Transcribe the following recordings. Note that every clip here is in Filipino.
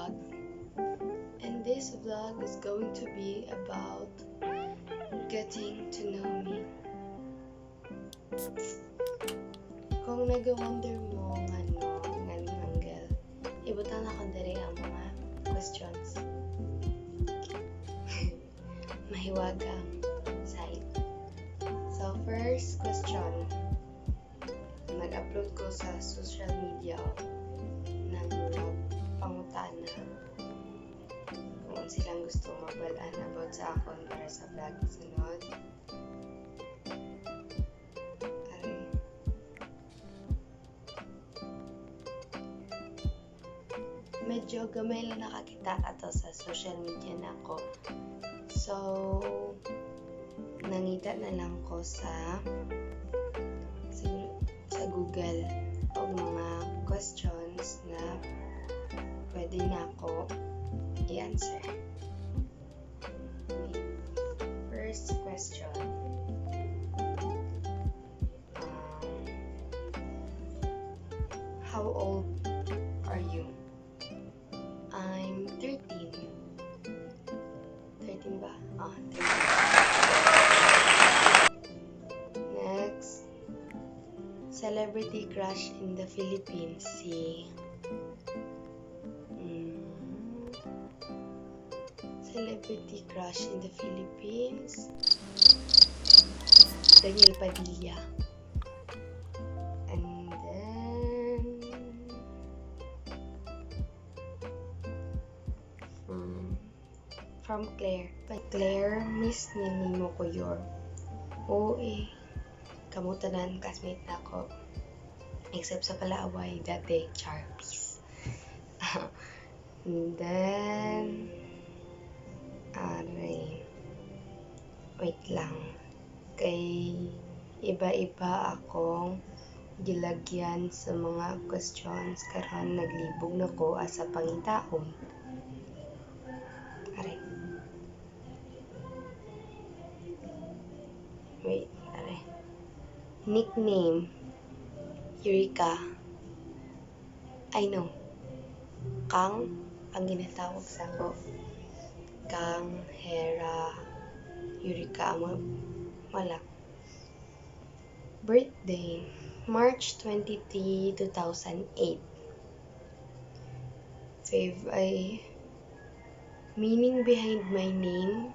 vlog, and this vlog is going to be about getting to know me. Kung nag-wonder mo nga hanggal, ibutan ako diri ang mga questions. Mahiwagang side. So first question, nag-upload ko sa social media ng pangutana kung silang gusto mabalaan about sa akon para sa vlog sunod. Medyo gamay lang nakakita ato sa social media na ako. So, nangita na lang ko sa Google o mga questions na pwede na ako i-answer. First question. How old are you? I'm 13. 13 ba? 13. Next. Celebrity crush in the Philippines. Celebrity crush in the Philippines. Daniel Padilla. And then from Claire. Claire, miss ni mo ko your. Oo kamutanan, classmate na ako. Except sa Palaaway, dati, Charles. And then, wait lang. Kay iba-iba akong gilagyan sa mga questions karon naglibog na ko asa pangitaon. Wait. Nickname, Eureka. I know. Kang, ang ginatawag sa ko. Kang, Hera, Eureka, wala. Birthday, March 23, 2008. Meaning behind my name,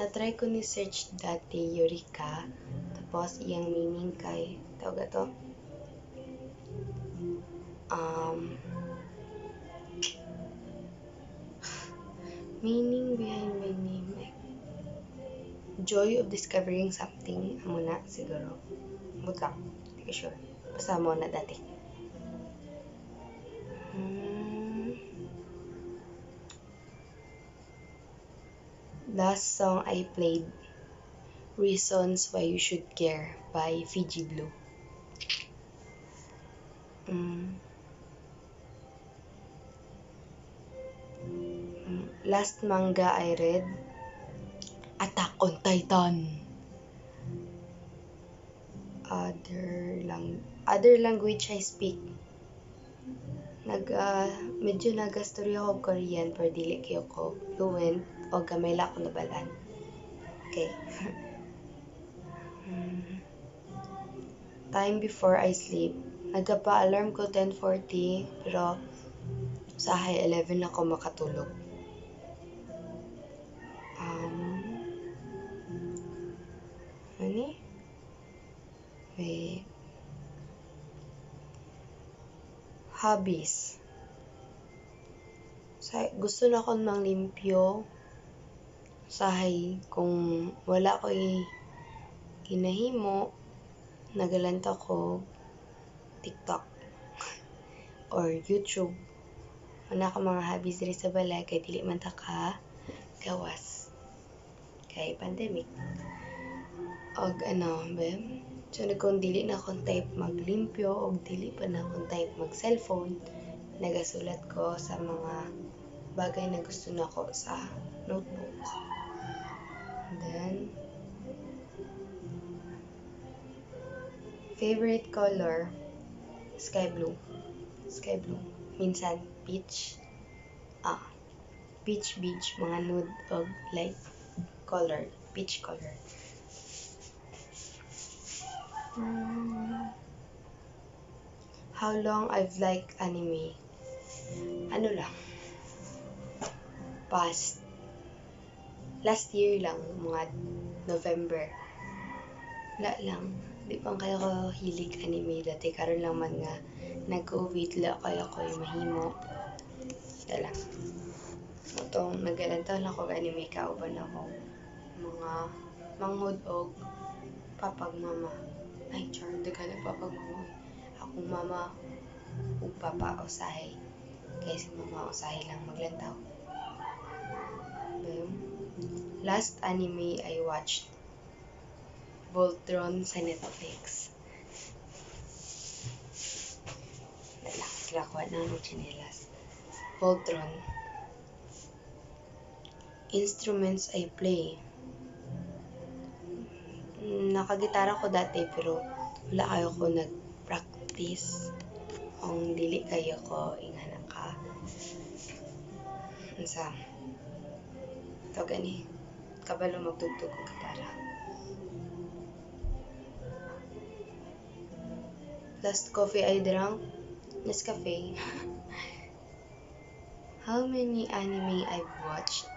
na-try ko ni search dati Eureka. Tapos, iyang meaning kay, tawag ito, meaning behind my name, like, joy of discovering something, amo na, siguro. Butang, hindi ko sure. Basta mo na dati. Last song I played, Reasons Why You Should Care by Fiji Blue. Last manga I read, Attack on Titan. Other language I speak. Medyo nagastorya ako Korean pero dili kayo ko fluent o gamay lang ako nabalaan. Okay. Time before I sleep. Nagpa-alarm ko 10:40 pero sa 11 ako makatulog. Hobbies. Gusto na akong manglimpyo sahay kung wala ko ginahimo, nagalanta ko TikTok or YouTube. Wala ka mga hobbies diri sa balay kay dili man ta ka gawas kay pandemic. Og so kung dili na akong type maglimpyo og dili pa na akong type mag-cellphone, nagasulat ko sa mga bagay na gusto nako sa notebook. And then, favorite color, sky blue. Minsan, peach. Peach, mga nude og light color, peach color. How long I've liked anime? Ano lang, last year lang, mga November. Wala lang, di pa kayo ko hilig anime dati, karon lang man nga nag-COVID la kaya ko yung mahimo. Wala lang. Itong nagalantaw lang ko anime, kauban ako mga manghod og papagmama. Ay, char, daghan ang papagmama. Akong mama ug papa usahay. Kaya si mama usahay lang maglantaw. Last anime I watched, Voltron sa Netflix. Wala, kinakuha na ng chinelas. Voltron. Instruments I play. Nakagitara ko dati pero wala kayo ko nag-practice. Kung dili kayo ko ingana ka. Unsa? Ito gani. Kabalo magtugtog ko gitara. Last coffee I drank, Nescafe. How many anime I've watched?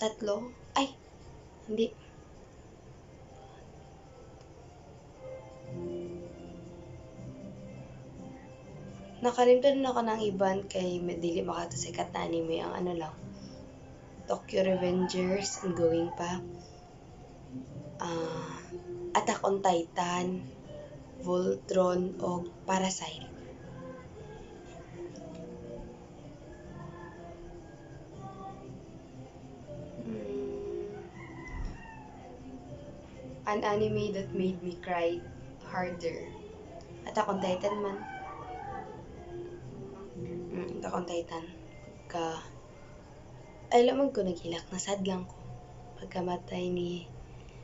Tatlo? Ay, hindi. Nakalimtan na ako ng iban kay dili makatasikat na anime. Ang ano lang, Tokyo Revengers, ongoing pa. Attack on Titan, Voltron, o Parasite. An anime that made me cry harder. Attack on Titan man. Attack on Titan. Ay lamang ko naghilak, nasad lang ko. Pagkamatay ni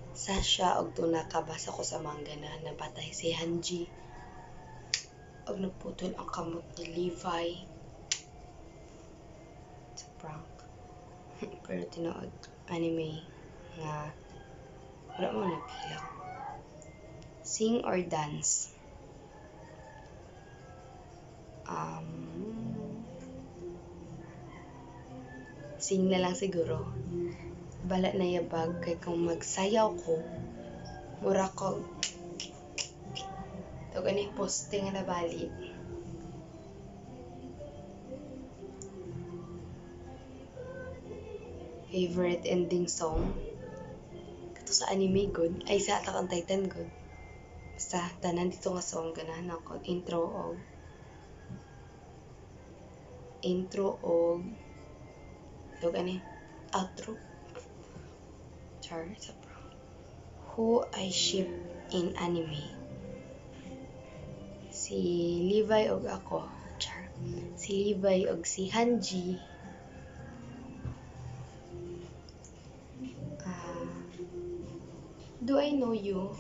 Sasha og tuna kabasa ko sa manga na napatay si Hanji. Og naputol ang kamot ni Levi. It's a prank. Pero tinuod anime nga wala mo naghilak. Sing or dance? Sing na lang siguro. Bala na yabag kay kung magsayaw ko, mura ko ito gani posting na bali. Favorite ending song? Kato sa anime good, ay sa Attack on Titan good. Basta tanan dito nga song ganahan ako intro og ito gani outro. Char, sa pro. Who I ship in anime? Si Levi og ako. Char. Si Levi og si Hanji. Do I know you?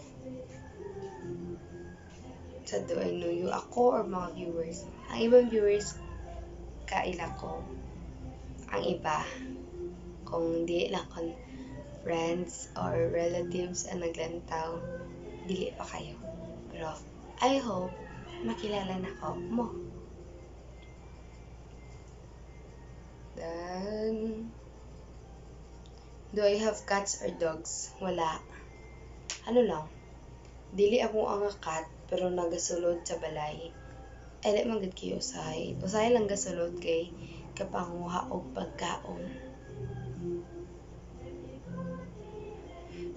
Sa do I know you? Ako or mga viewers? Ang ibang viewers, kaila ko. Ang iba, kung di lang kon friends or relatives ang naglantaw, dili pa kayo. Pero I hope makilala na ko mo. Then, do I have cats or dogs? Wala. Ano lang, dili ako ang cat pero nagasulod sa balay. Ay, di man gud kayo usahay. Usahay lang gasulod kay kapanguha og pagkaon.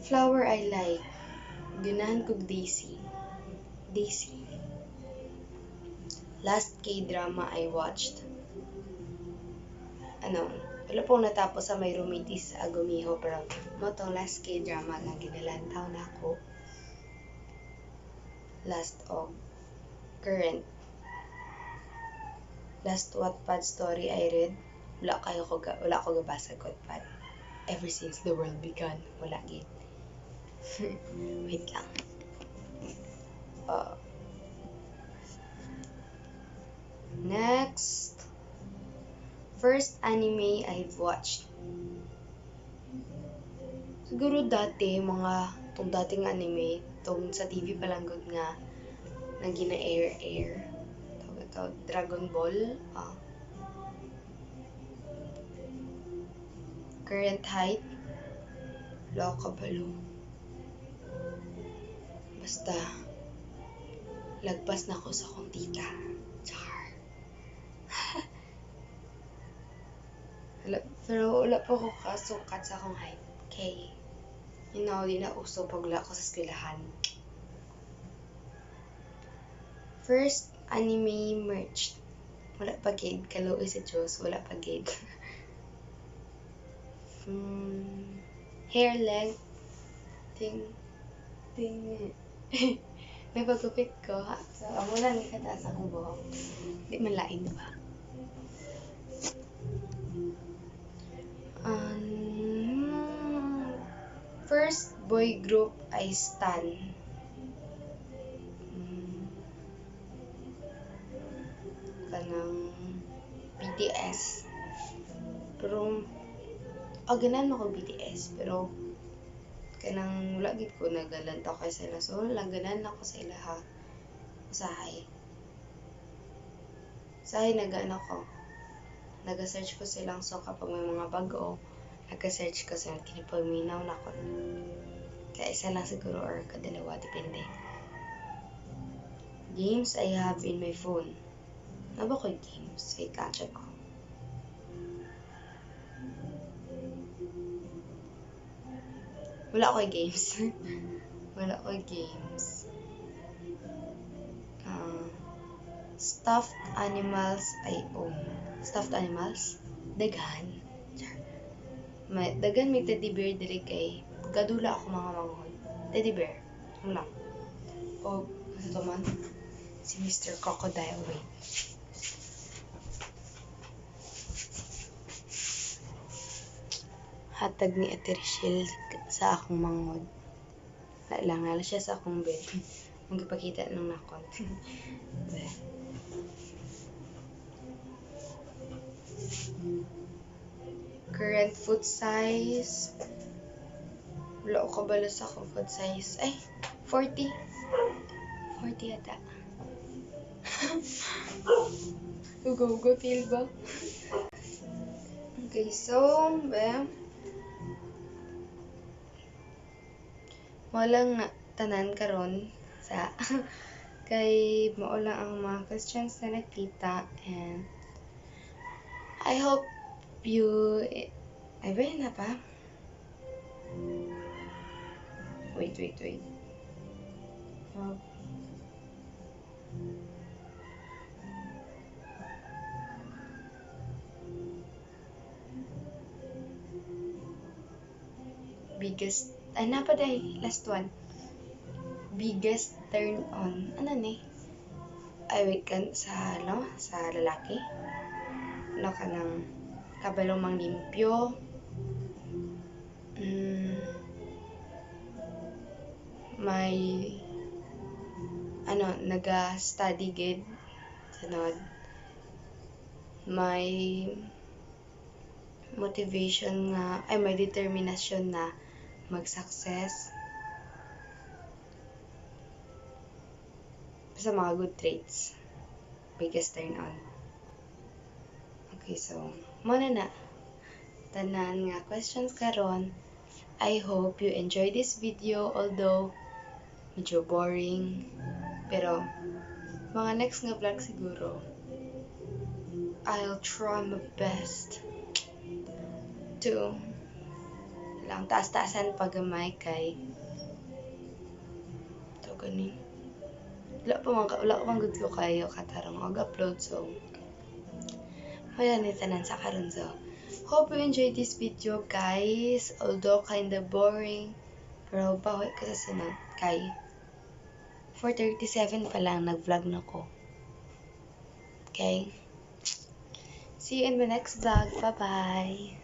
Flower I like. Ganahan kog Daisy. Last K-drama I watched. Wala pong natapos sa may Romitis Agumiho pero mo tong last K-drama nga ginalantaw na ako. Last current. Last Wattpad story I read. Wala ko gabasa Wattpad. Ever since the world began, wala gid. Wait lang. next. First anime I've watched. Siguro dati, tong dating anime, tong sa TV pa lang good nga, nang gina-air. Tawag Dragon Ball. Current height. Wala ka balo. Basta, lagpas na ko sa kong tita. Char. Pero wala pa ko kasukat sa akong height. Okay. You know, di na uso pag wala ko sa eskwelahan. First anime merch. Wala pa gid. Kaluoy sa Diyos. Wala pa gid. Hair length. May pagupit ko, ha? So, amo lang ikataas akong buhok. Di man lain, diba? First boy group I stan. Kanang BTS. Pero, ganan ako BTS. Pero, kanang wala gid ko nagalanta kay sila. So, langganan ako sa ila ha. Usahay. Usahay nagaan ako. Naga-search ko silang so kapag may mga bago, naga-search ko sila kinipaminaw na ko. Kaya isa lang siguro or kadalawa, depende. Games I have in my phone. Naba ko games? Wait, check ko. Wala ko games. Wala ko games. Stuffed animals I own. Stuffed animals? Daghan. Daghan may teddy bear diri kay gadula ako mga manghod. Teddy bear. Ano? O, ito man. Si Mr. Crocodile. Wait. Hatag ni Ate Richelle sa akong manghod. Lang siya sa akong bed. Magpakita nung nakon. Current foot size. Wala ko kabalo sa akong foot size. Ay, 40. 40 yata. Ugo, feel ba? Okay, so, walang tanan karon sa kay mao lang ang mga questions na nakita, and I hope you ay ba na pa? Wait. Biggest, ay napaday, last one. Biggest turn on. Ano ni? Ay, wait kan sa lalaki. Ano ka ng kabalong manglimpyo. May naga-study gid. Sunod. May motivation nga, may determinasyon na mag-success. Sa mga good traits. Biggest turn on. Okay, so, muna na. Tanan nga questions karon. I hope you enjoy this video, although medyo boring. Pero, mga next nga vlog siguro, I'll try my best to lang taas-taasan pagamay kay ito ganin. Wala pa man good ko kayo katarong mag-upload, so wala ni tanan sa karon. So, hope you enjoyed this video, guys. Although kinda boring, pero bawi ko sa sunod kay 4:37 pa lang nag-vlog na ko. Okay? See you in the next vlog. Bye-bye!